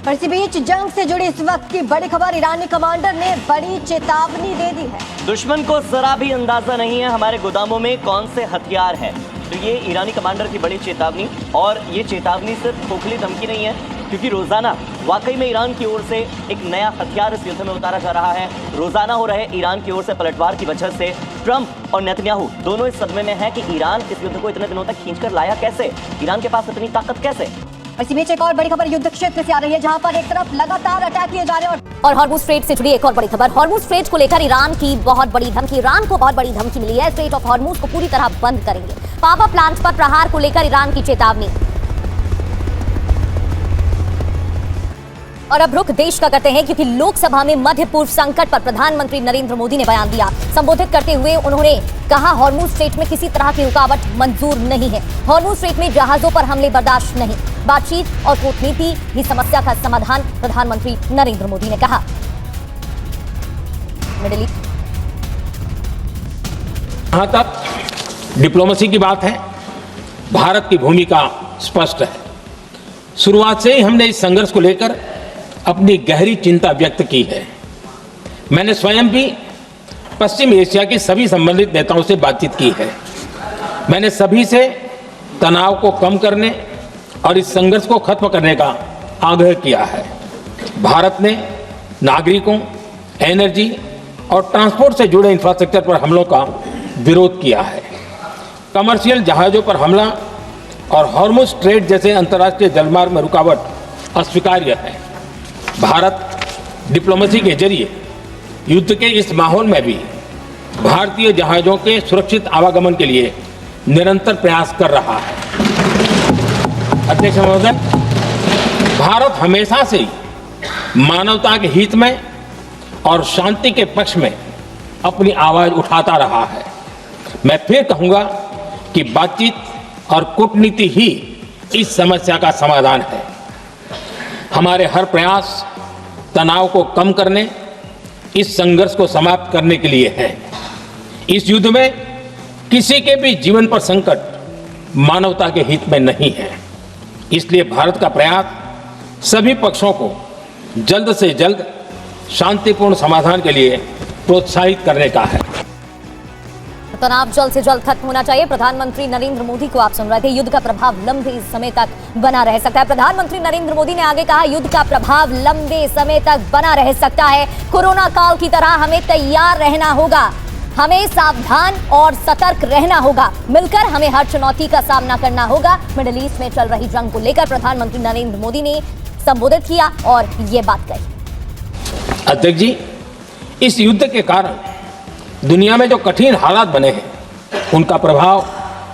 और इसी बीच जंग से जुड़ी इस वक्त की बड़ी खबर, ईरानी कमांडर ने बड़ी चेतावनी दे दी है। दुश्मन को जरा भी अंदाजा नहीं है हमारे गोदामों में कौन से हथियार हैं। तो ये ईरानी कमांडर की बड़ी चेतावनी, और ये चेतावनी सिर्फ खोखली धमकी नहीं है, क्योंकि रोजाना वाकई में ईरान की ओर से एक नया हथियार इस युद्ध में उतारा जा रहा है। रोजाना हो रहे ईरान की ओर से पलटवार की वजह से ट्रंप और नेतन्याहू दोनों इस सदमे में है कि ईरान इस युद्ध को इतने दिनों तक खींचकर लाया कैसे, ईरान के पास इतनी ताकत कैसे। इसी बीच एक और बड़ी खबर युद्ध क्षेत्र से आ रही है, जहां पर एक तरफ लगातार अटैक किए जा रहे हैं और हॉर्मुज स्ट्रेट से जुड़ी एक और बड़ी खबर। हॉर्मुज स्ट्रेट को लेकर ईरान की बहुत बड़ी धमकी, ईरान को बहुत बड़ी धमकी मिली है। स्ट्रेट ऑफ हॉर्मुज को पूरी तरह बंद करेंगे। पावर प्लांट पर प्रहार को लेकर ईरान की चेतावनी। और अब रुख देश का करते हैं, क्योंकि लोकसभा में मध्य पूर्व संकट पर प्रधानमंत्री नरेंद्र मोदी ने बयान दिया। संबोधित करते हुए उन्होंने कहा, हॉर्मुज स्ट्रेट में किसी तरह की रुकावट मंजूर नहीं है। हॉर्मुज स्ट्रेट में जहाजों पर हमले बर्दाश्त नहीं। बातचीत और कूटनीति ही समस्या का समाधान, प्रधानमंत्री नरेंद्र मोदी ने कहा। मिडिल ईस्ट, जहां तक डिप्लोमेसी की बात है, भारत की भूमिका स्पष्ट है। शुरुआत से ही हमने इस संघर्ष को लेकर अपनी गहरी चिंता व्यक्त की है। मैंने स्वयं भी पश्चिम एशिया के सभी संबंधित नेताओं से बातचीत की है। मैंने सभी से तनाव को कम करने और इस संघर्ष को खत्म करने का आग्रह किया है। भारत ने नागरिकों, एनर्जी और ट्रांसपोर्ट से जुड़े इंफ्रास्ट्रक्चर पर हमलों का विरोध किया है। कमर्शियल जहाज़ों पर हमला और हॉर्मुज स्ट्रेट जैसे अंतर्राष्ट्रीय जलमार्ग में रुकावट अस्वीकार्य है। भारत डिप्लोमेसी के जरिए युद्ध के इस माहौल में भी भारतीय जहाज़ों के सुरक्षित आवागमन के लिए निरंतर प्रयास कर रहा है। अध्यक्ष महोदय, भारत हमेशा से ही मानवता के हित में और शांति के पक्ष में अपनी आवाज उठाता रहा है। मैं फिर कहूंगा कि बातचीत और कूटनीति ही इस समस्या का समाधान है। हमारे हर प्रयास तनाव को कम करने, इस संघर्ष को समाप्त करने के लिए है। इस युद्ध में किसी के भी जीवन पर संकट मानवता के हित में नहीं है। इसलिए भारत का प्रयास सभी पक्षों को जल्द से जल्द शांतिपूर्ण समाधान के लिए प्रोत्साहित करने का है। तनाव जल्द से जल्द खत्म होना चाहिए। प्रधानमंत्री नरेंद्र मोदी को आप सुन रहे थे। युद्ध का प्रभाव लंबे समय तक बना रह सकता है। प्रधानमंत्री नरेंद्र मोदी ने आगे कहा, युद्ध का प्रभाव लंबे समय तक बना रह सकता है। कोरोना काल की तरह हमें तैयार रहना होगा, हमें सावधान और सतर्क रहना होगा। मिलकर हमें हर चुनौती का सामना करना होगा। मिडिल ईस्ट में चल रही जंग को लेकर प्रधानमंत्री नरेंद्र मोदी ने संबोधित किया और ये बात कही। अध्यक्ष जी, इस युद्ध के कारण दुनिया में जो कठिन हालात बने हैं, उनका प्रभाव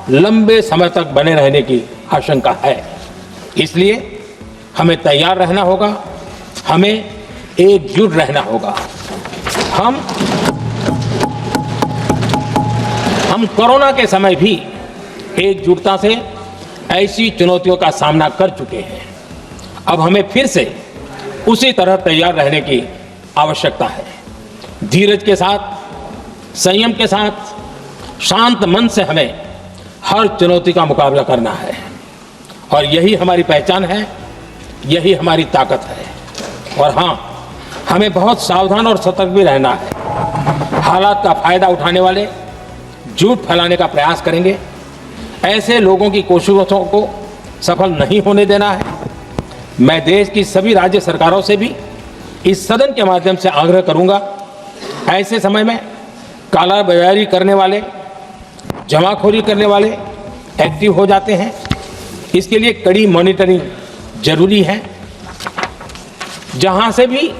लंबे समय तक बने रहने की आशंका है। इसलिए हमें तैयार रहना होगा, हमें एकजुट रहना होगा। हम कोरोना के समय भी एकजुटता से ऐसी चुनौतियों का सामना कर चुके हैं। अब हमें फिर से उसी तरह तैयार रहने की आवश्यकता है। धीरज के साथ, संयम के साथ, शांत मन से हमें हर चुनौती का मुकाबला करना है, और यही हमारी पहचान है, यही हमारी ताकत है। और हाँ, हमें बहुत सावधान और सतर्क भी रहना है। हालात का फायदा उठाने वाले झूठ फैलाने का प्रयास करेंगे, ऐसे लोगों की कोशिशों को सफल नहीं होने देना है। मैं देश की सभी राज्य सरकारों से भी इस सदन के माध्यम से आग्रह करूंगा, ऐसे समय में कालाबाजारी करने वाले, जमाखोरी करने वाले एक्टिव हो जाते हैं। इसके लिए कड़ी मॉनिटरिंग जरूरी है। जहां से भी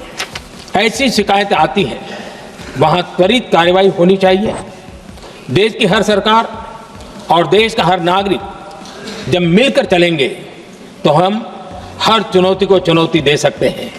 ऐसी शिकायतें आती हैं, वहां त्वरित कार्रवाई होनी चाहिए। देश की हर सरकार और देश का हर नागरिक जब मिलकर चलेंगे, तो हम हर चुनौती को चुनौती दे सकते हैं।